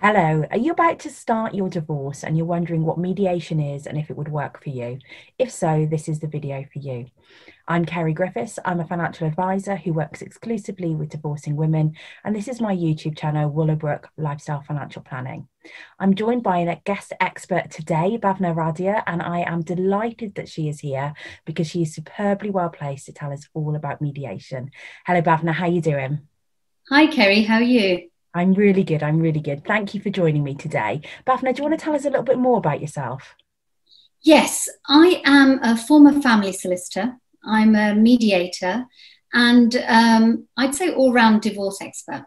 Hello, are you about to start your divorce and you're wondering what mediation is and if it would work for you? If so, this is the video for you. I'm Kerry Griffiths. I'm a financial advisor who works exclusively with divorcing women, and this is my YouTube channel, Willow Brook Lifestyle Financial Planning. I'm joined by a guest expert today, Bhavna Radia, and I am delighted that she is here because she is superbly well placed to tell us all about mediation. Hello, Bhavna, how are you doing? Hi, Kerry. How are you? I'm really good. I'm really good. Thank you for joining me today. Bhavna, do you want to tell us a little bit more about yourself? Yes, I am a former family solicitor. I'm a mediator and I'd say all-round divorce expert.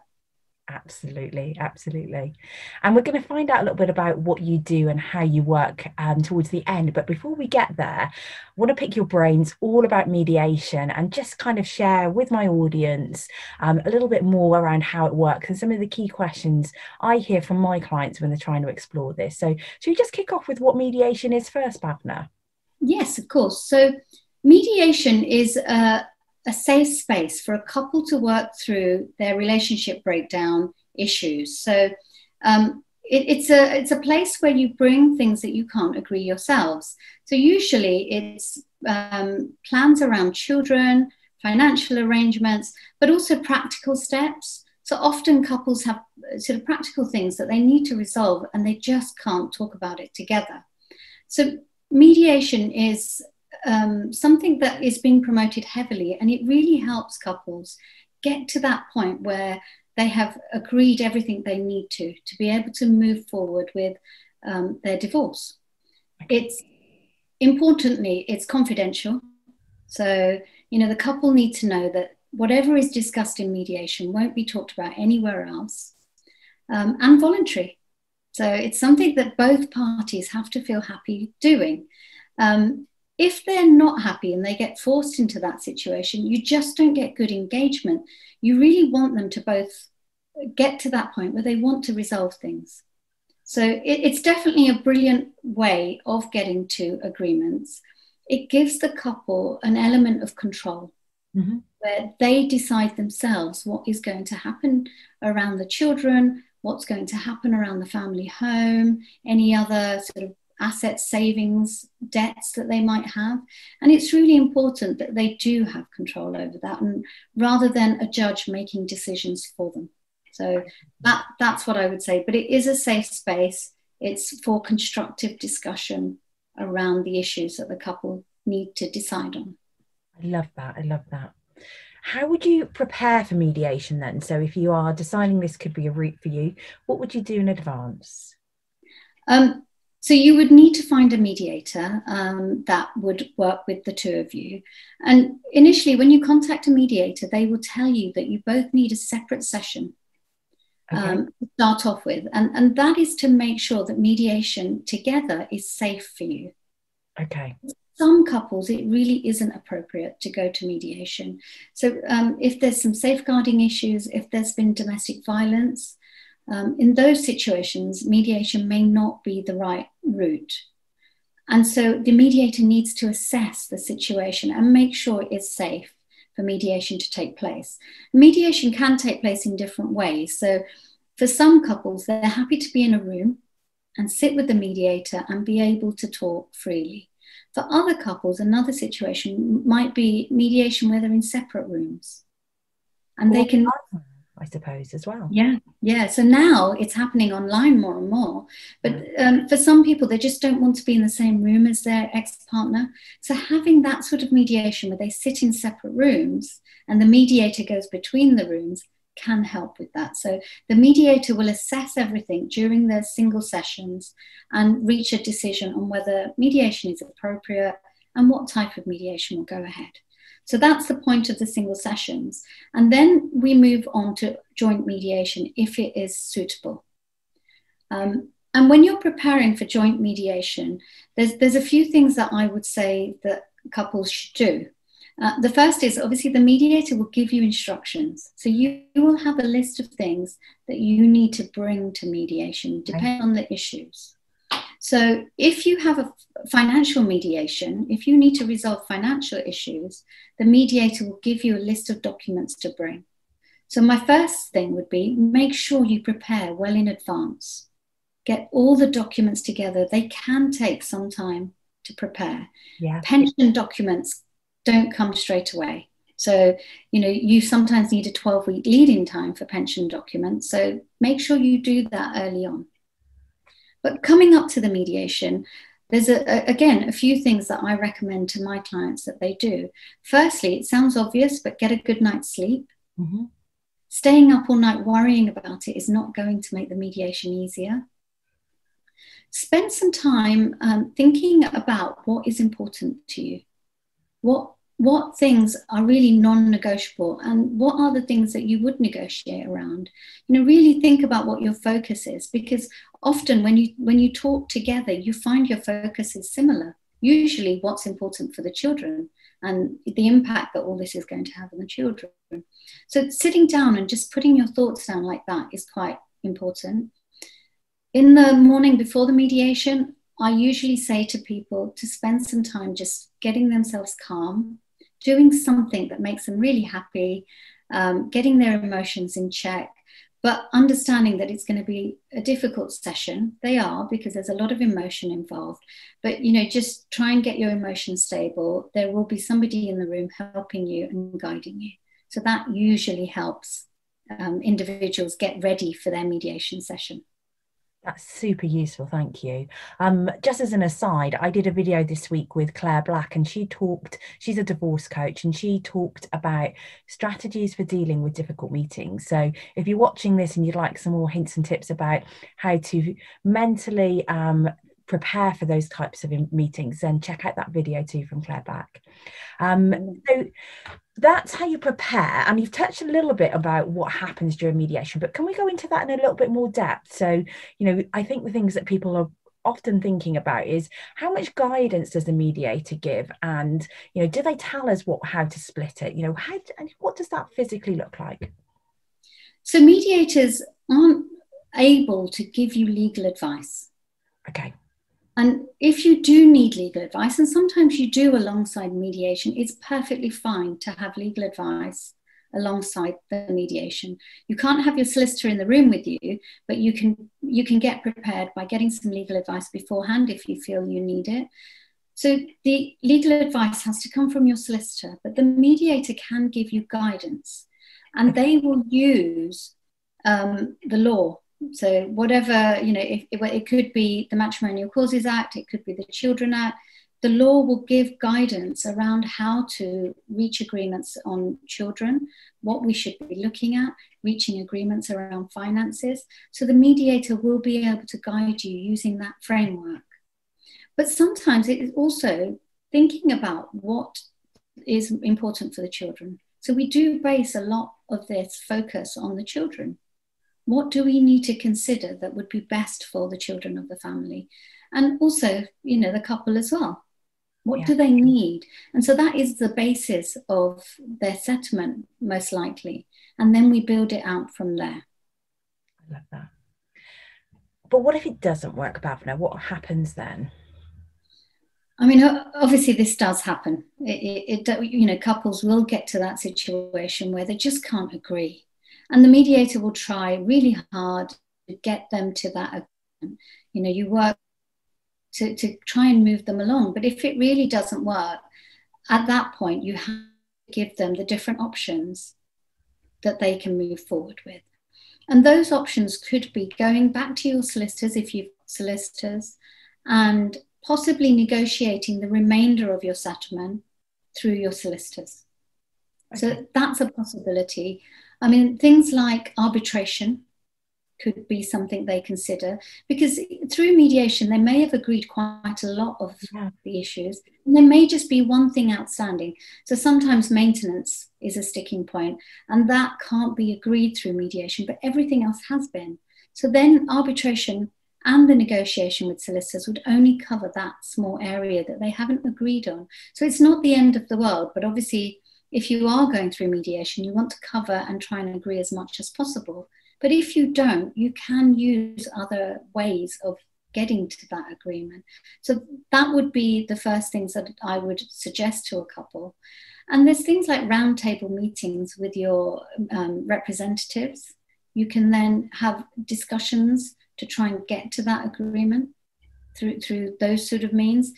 Absolutely, absolutely. And we're going to find out a little bit about what you do and how you work towards the end. But before we get there, I want to pick your brains all about mediation and just kind of share with my audience a little bit more around how it works and some of the key questions I hear from my clients when they're trying to explore this. So should we just kick off with what mediation is first, Bhavna? Yes, of course. So mediation is a safe space for a couple to work through their relationship breakdown issues. So it's a place where you bring things that you can't agree yourselves. So usually it's plans around children, financial arrangements, but also practical steps. So often couples have sort of practical things that they need to resolve and they just can't talk about it together. So mediation is something that is being promoted heavily, and it really helps couples get to that point where they have agreed everything they need to be able to move forward with their divorce. It's importantly, it's confidential. So, the couple need to know that whatever is discussed in mediation won't be talked about anywhere else, and voluntary. So it's something that both parties have to feel happy doing. If they're not happy and they get forced into that situation, you just don't get good engagement. You really want them to both get to that point where they want to resolve things. So it's definitely a brilliant way of getting to agreements. It gives the couple an element of control, where they decide themselves what is going to happen around the children, what's going to happen around the family home, any other sort of assets, savings, debts that they might have. And it's really important that they do have control over that, and rather than a judge making decisions for them. So that's what I would say. But it is a safe space. It's for constructive discussion around the issues that the couple need to decide on. I love that. I love that. How would you prepare for mediation then? So if you are deciding this could be a route for you, what would you do in advance? So you would need to find a mediator that would work with the two of you. And initially, when you contact a mediator, they will tell you that you both need a separate session to start off with. And that is to make sure that mediation together is safe for you. Okay. Some couples, it really isn't appropriate to go to mediation. So if there's some safeguarding issues, if there's been domestic violence, in those situations, mediation may not be the right route. And so the mediator needs to assess the situation and make sure it's safe for mediation to take place. Mediation can take place in different ways. So for some couples, they're happy to be in a room and sit with the mediator and be able to talk freely. For other couples, another situation might be mediation where they're in separate rooms. And they can, I suppose, as well. Yeah. So now it's happening online more and more. But for some people, they just don't want to be in the same room as their ex-partner. So having that sort of mediation where they sit in separate rooms and the mediator goes between the rooms can help with that. So the mediator will assess everything during their single sessions and reach a decision on whether mediation is appropriate and what type of mediation will go ahead. So that's the point of the single sessions. And then we move on to joint mediation if it is suitable. And when you're preparing for joint mediation, there's a few things that I would say that couples should do. The first is obviously the mediator will give you instructions. So you will have a list of things that you need to bring to mediation, depending on the issues. So if you have a financial mediation, if you need to resolve financial issues, the mediator will give you a list of documents to bring. So my first thing would be make sure you prepare well in advance. get all the documents together. They can take some time to prepare. Yeah. Pension documents don't come straight away. So, you sometimes need a 12-week lead-in time for pension documents. So make sure you do that early on. But coming up to the mediation, there's again a few things that I recommend to my clients that they do. Firstly, it sounds obvious, but get a good night's sleep. Mm-hmm. Staying up all night worrying about it is not going to make the mediation easier. Spend some time thinking about what is important to you. What things are really non-negotiable, and what are the things that you would negotiate around? Really think about what your focus is, because often when you talk together, you find your focus is similar. Usually what's important for the children and the impact that all this is going to have on the children. So sitting down and just putting your thoughts down like that is quite important. In the morning before the mediation, I usually say to people to spend some time just getting themselves calm, doing something that makes them really happy, getting their emotions in check, but understanding that it's going to be a difficult session. They are, because there's a lot of emotion involved. But, just try and get your emotions stable. There will be somebody in the room helping you and guiding you. So that usually helps individuals get ready for their mediation session. That's super useful, thank you. Just as an aside, I did a video this week with Claire Black, and she's a divorce coach, and she talked about strategies for dealing with difficult meetings. So if you're watching this and you'd like some more hints and tips about how to mentally prepare for those types of meetings, then check out that video too from Claire Black. So that's how you prepare, and you've touched a little bit about what happens during mediation, but can we go into that in a little bit more depth? So, I think the things that people are often thinking about is how much guidance does the mediator give, and do they tell us how to split it? What does that physically look like? So mediators aren't able to give you legal advice. Okay. And if you do need legal advice, and sometimes you do alongside mediation, it's perfectly fine to have legal advice alongside the mediation. You can't have your solicitor in the room with you, but you can get prepared by getting some legal advice beforehand if you feel you need it. So the legal advice has to come from your solicitor, but the mediator can give you guidance, and they will use the law. So whatever, it could be the Matrimonial Causes Act, it could be the Children Act. The law will give guidance around how to reach agreements on children, what we should be looking at, reaching agreements around finances. So the mediator will be able to guide you using that framework. But sometimes it is also thinking about what is important for the children. So we do base a lot of this focus on the children. What do we need to consider that would be best for the children of the family? And also, the couple as well. What do they need? And so that is the basis of their settlement, most likely. And then we build it out from there. I love that. But what if it doesn't work, Bhavna? What happens then? I mean, obviously this does happen. Couples will get to that situation where they just can't agree. And the mediator will try really hard to get them to that agreement. You work to try and move them along. But if it really doesn't work, at that point, you have to give them the different options that they can move forward with. And those options could be going back to your solicitors, if you've got solicitors, and possibly negotiating the remainder of your settlement through your solicitors. Okay. So that's a possibility. I mean, things like arbitration could be something they consider, because through mediation, they may have agreed quite a lot of the issues, and there may just be one thing outstanding. So sometimes maintenance is a sticking point, and that can't be agreed through mediation, but everything else has been. So then arbitration and the negotiation with solicitors would only cover that small area that they haven't agreed on. So it's not the end of the world, but obviously, if you are going through mediation, you want to cover and try and agree as much as possible. But if you don't, you can use other ways of getting to that agreement. So that would be the first things that I would suggest to a couple. And there's things like roundtable meetings with your representatives. You can then have discussions to try and get to that agreement through those sort of means.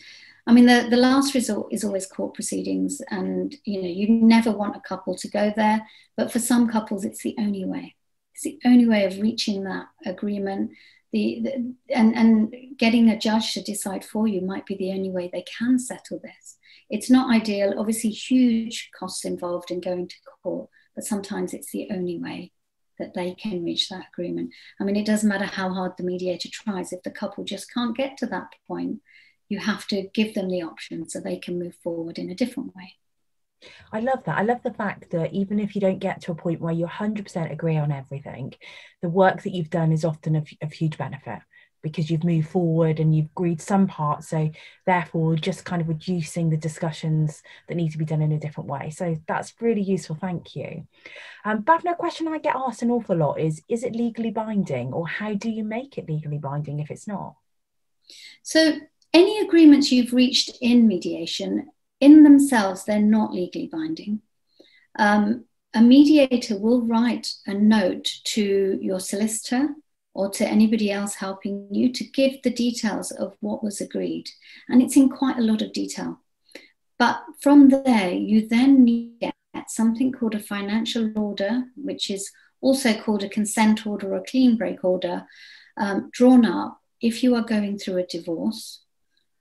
I mean, the last resort is always court proceedings, and you never want a couple to go there, but for some couples it's the only way. It's the only way of reaching that agreement. And getting a judge to decide for you might be the only way they can settle this. It's not ideal, obviously huge costs involved in going to court, but sometimes it's the only way that they can reach that agreement. I mean, it doesn't matter how hard the mediator tries. If the couple just can't get to that point, you have to give them the option so they can move forward in a different way. I love that. I love the fact that even if you don't get to a point where you 100% agree on everything, the work that you've done is often of huge benefit, because you've moved forward and you've agreed some parts. So therefore, just kind of reducing the discussions that need to be done in a different way. So that's really useful. Thank you. Bhavna, a question I get asked an awful lot is it legally binding, or how do you make it legally binding if it's not? So any agreements you've reached in mediation, in themselves, they're not legally binding. A mediator will write a note to your solicitor or to anybody else helping you to give the details of what was agreed. And it's in quite a lot of detail. But from there, you then need to get something called a financial order, which is also called a consent order or a clean break order, drawn up if you are going through a divorce.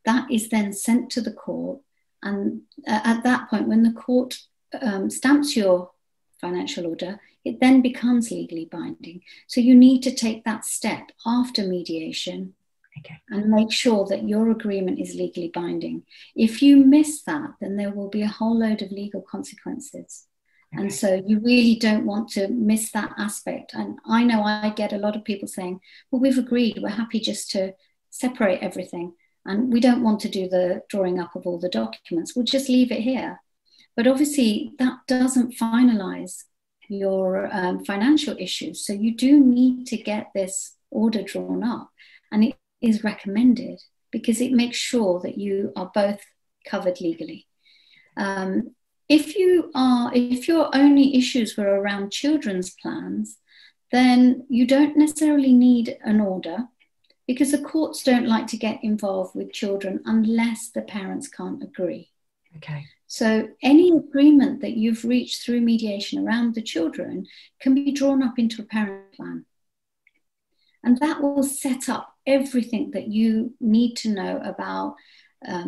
That is then sent to the court. And at that point, when the court stamps your financial order, it then becomes legally binding. So you need to take that step after mediation, okay, and make sure that your agreement is legally binding. If you miss that, then there will be a whole load of legal consequences. Okay. And so you really don't want to miss that aspect. And I know I get a lot of people saying, well, we've agreed, we're happy just to separate everything. And we don't want to do the drawing up of all the documents. We'll just leave it here. But obviously that doesn't finalize your financial issues. So you do need to get this order drawn up. And it is recommended because it makes sure that you are both covered legally. If your only issues were around children's plans, then you don't necessarily need an order, because the courts don't like to get involved with children unless the parents can't agree. Okay. So any agreement that you've reached through mediation around the children can be drawn up into a parent plan. And that will set up everything that you need to know about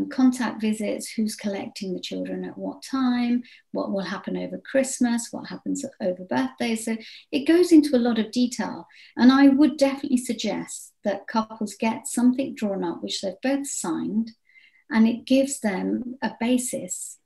contact visits, who's collecting the children at what time, what will happen over Christmas, what happens over birthdays. So it goes into a lot of detail. And I would definitely suggest that couples get something drawn up which they've both signed, and it gives them a basis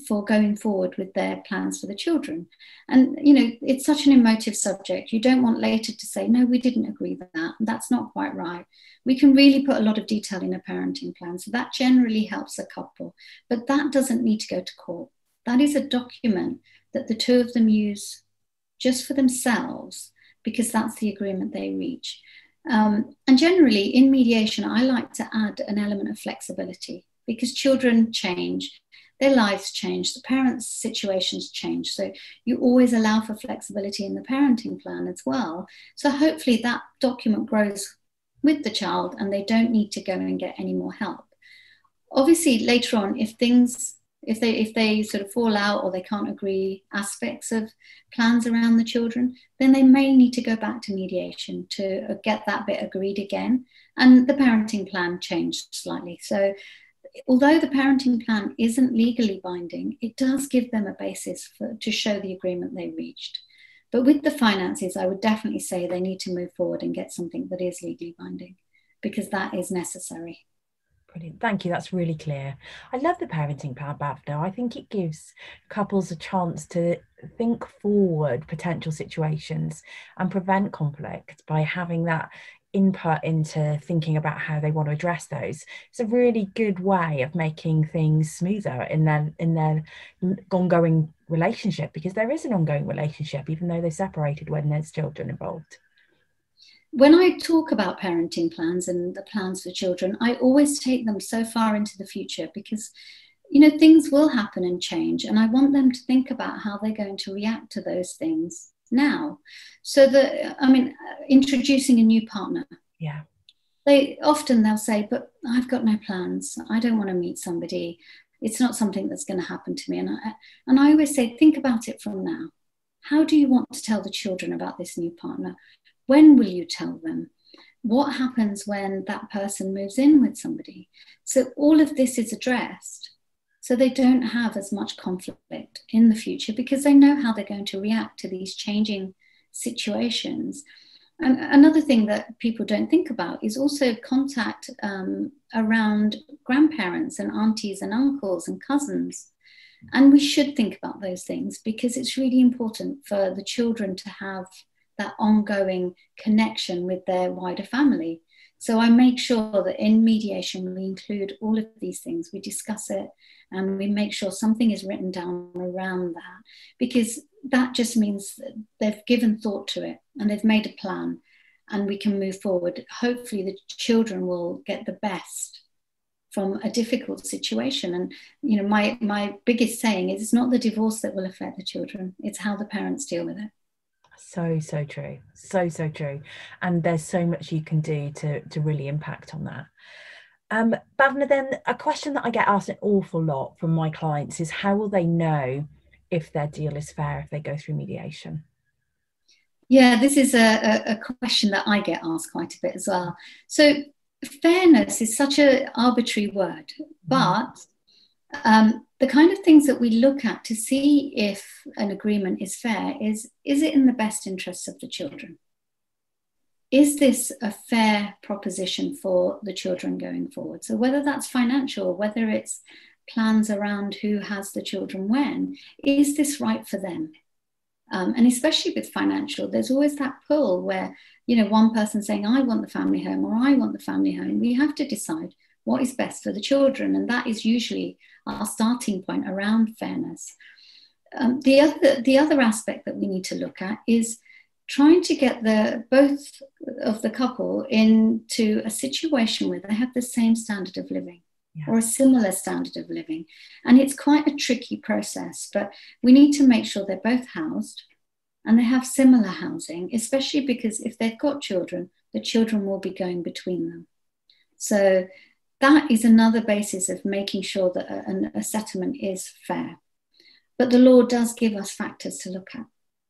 for going forward with their plans for the children. And, it's such an emotive subject. You don't want later to say, no, we didn't agree with that. That's not quite right. We can really put a lot of detail in a parenting plan. So that generally helps a couple. But that doesn't need to go to court. That is a document that the two of them use just for themselves, because that's the agreement they reach. And generally in mediation, I like to add an element of flexibility, because children change. Their lives change, the parents' situations change. So you always allow for flexibility in the parenting plan as well. So hopefully that document grows with the child and they don't need to go and get any more help. Obviously, later on, if they sort of fall out or they can't agree aspects of plans around the children, then they may need to go back to mediation to get that bit agreed again. And the parenting plan changed slightly. So although the parenting plan isn't legally binding, it does give them a basis to show the agreement they reached. But with the finances, I would definitely say they need to move forward and get something that is legally binding, because that is necessary. Brilliant. Thank you. That's really clear. I love the parenting plan, Bhavna. I think it gives couples a chance to think forward potential situations and prevent conflict by having that input into thinking about how they want to address those. It's a really good way of making things smoother in their ongoing relationship, because there is an ongoing relationship even though they're separated when there's children involved. When I talk about parenting plans and the plans for children, I always take them so far into the future, because things will happen and change, and I want them to think about how they're going to react to those things now. So introducing a new partner, Yeah. They'll say, but I've got no plans. I don't want to meet somebody. It's not something that's going to happen to me. And I always say, think about it from now. How do you want to tell the children about this new partner? When will you tell them? What happens when that person moves in with somebody? So all of this is addressed so they don't have as much conflict in the future, because they know how they're going to react to these changing situations. And another thing that people don't think about is also contact around grandparents and aunties and uncles and cousins. And we should think about those things, because it's really important for the children to have that ongoing connection with their wider family. So I make sure that in mediation, we include all of these things. We discuss it and we make sure something is written down around that, because that just means that they've given thought to it and they've made a plan, and we can move forward. Hopefully the children will get the best from a difficult situation. And my biggest saying is, it's not the divorce that will affect the children, it's how the parents deal with it. So true. So true. And there's so much you can do to really impact on that. Bhavna, then a question that I get asked an awful lot from my clients is, how will they know if their deal is fair if they go through mediation? Yeah, this is a question that I get asked quite a bit as well. So fairness is such an arbitrary word, but the kind of things that we look at to see if an agreement is fair is it in the best interests of the children? Is this a fair proposition for the children going forward? So whether that's financial, whether it's plans around who has the children when, is this right for them? And especially with financial, there's always that pull where, one person saying, I want the family home, or I want the family home. We have to decide what is best for the children. And that is usually our starting point around fairness. The other aspect that we need to look at is trying to get both of the couple into a situation where they have the same standard of living. Yeah. Or a similar standard of living. And it's quite a tricky process, but we need to make sure they're both housed and they have similar housing, especially because if they've got children, the children will be going between them. So that is another basis of making sure that a settlement is fair. But the law does give us factors to look at.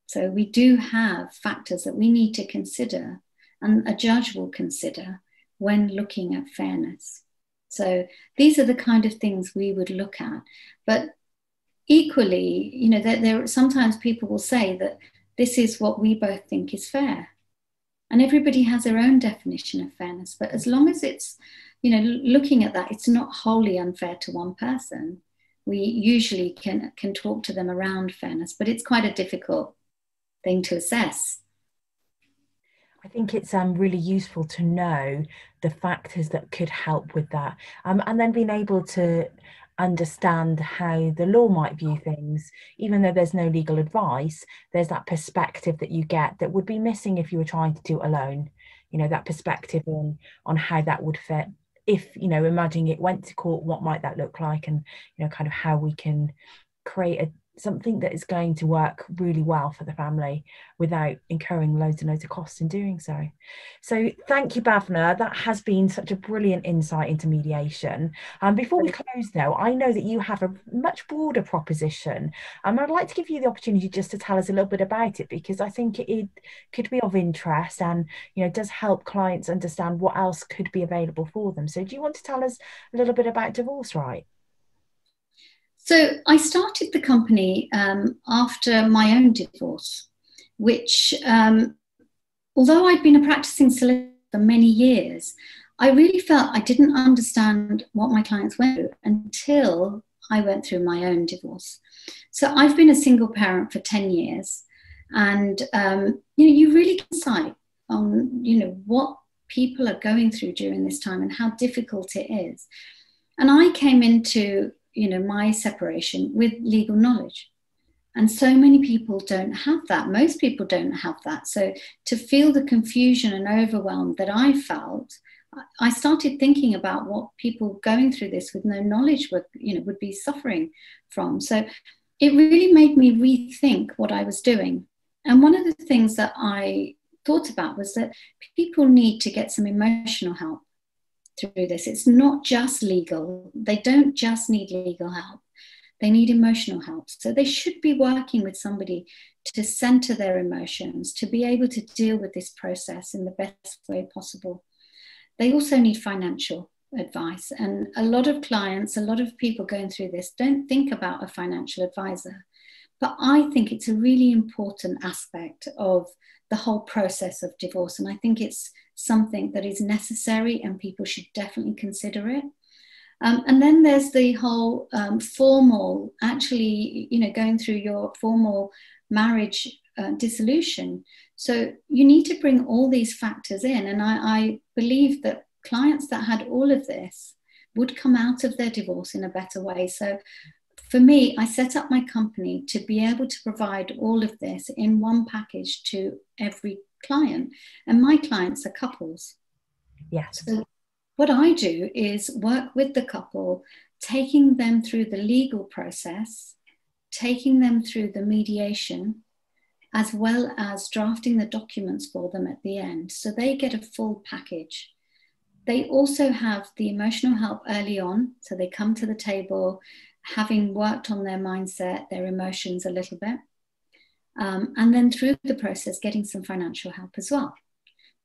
So we do have factors that we need to consider, and a judge will consider when looking at fairness. So these are the kind of things we would look at. But equally, there sometimes people will say that this is what we both think is fair. And everybody has their own definition of fairness. But as long as it's, looking at that, it's not wholly unfair to one person. We usually can talk to them around fairness, but it's quite a difficult thing to assess. I think it's really useful to know the factors that could help with that, and then being able to understand how the law might view things. Even though there's no legal advice, there's that perspective that you get that would be missing if you were trying to do it alone. That perspective on how that would fit. If, imagining it went to court, what might that look like, and, kind of how we can create something that is going to work really well for the family without incurring loads and loads of costs in doing so. So thank you, Bhavna. That has been such a brilliant insight into mediation. Before we close though, I know that you have a much broader proposition. I'd like to give you the opportunity just to tell us a little bit about it, because I think it could be of interest and, does help clients understand what else could be available for them. So do you want to tell us a little bit about Divorce Right? So I started the company after my own divorce, which, although I'd been a practicing solicitor for many years, I really felt I didn't understand what my clients went through until I went through my own divorce. So I've been a single parent for 10 years, and you really get insight on what people are going through during this time and how difficult it is. And I came into my separation with legal knowledge. And so many people don't have that. Most people don't have that. So to feel the confusion and overwhelm that I felt, I started thinking about what people going through this with no knowledge would be suffering from. So it really made me rethink what I was doing. And one of the things that I thought about was that people need to get some emotional help through this. It's not just legal. They don't just need legal help. They need emotional help. So they should be working with somebody to center their emotions, to be able to deal with this process in the best way possible. They also need financial advice. And a lot of clients, a lot of people going through this don't think about a financial advisor. But I think it's a really important aspect of the whole process of divorce. And I think it's something that is necessary and people should definitely consider it. And then there's the whole formal, actually, going through your formal marriage dissolution. So you need to bring all these factors in. And I believe that clients that had all of this would come out of their divorce in a better way. So for me, I set up my company to be able to provide all of this in one package to every client. And my clients are couples. Yes. So what I do is work with the couple, taking them through the legal process, taking them through the mediation, as well as drafting the documents for them at the end. So they get a full package. They also have the emotional help early on. So they come to the table having worked on their mindset, their emotions a little bit. And then through the process, getting some financial help as well.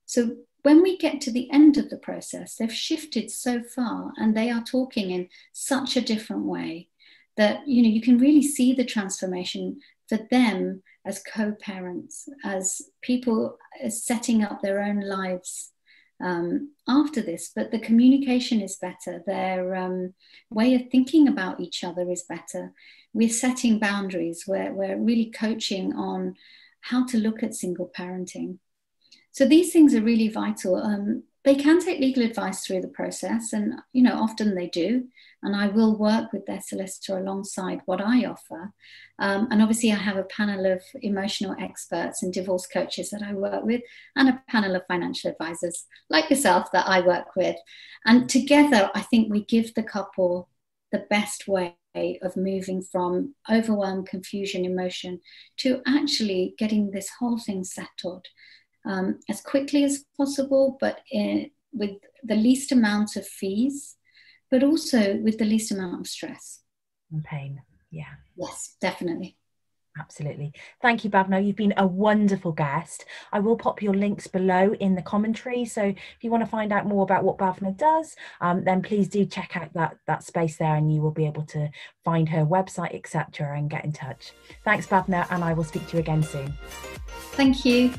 So when we get to the end of the process, they've shifted so far and they are talking in such a different way that, you can really see the transformation for them as co-parents, as people setting up their own lives after this. But the communication is better. Their way of thinking about each other is better. We're setting boundaries. We're really coaching on how to look at single parenting. So these things are really vital. They can take legal advice through the process, and often they do. And I will work with their solicitor alongside what I offer. And obviously, I have a panel of emotional experts and divorce coaches that I work with, and a panel of financial advisors like yourself that I work with. And together, I think we give the couple the best way of moving from overwhelm, confusion, emotion to actually getting this whole thing settled. As quickly as possible, but with the least amount of fees, but also with the least amount of stress. And pain, yeah. Yes, definitely. Absolutely. Thank you, Bhavna. You've been a wonderful guest. I will pop your links below in the commentary. So if you want to find out more about what Bhavna does, then please do check out that space there and you will be able to find her website, etc., and get in touch. Thanks, Bhavna, and I will speak to you again soon. Thank you.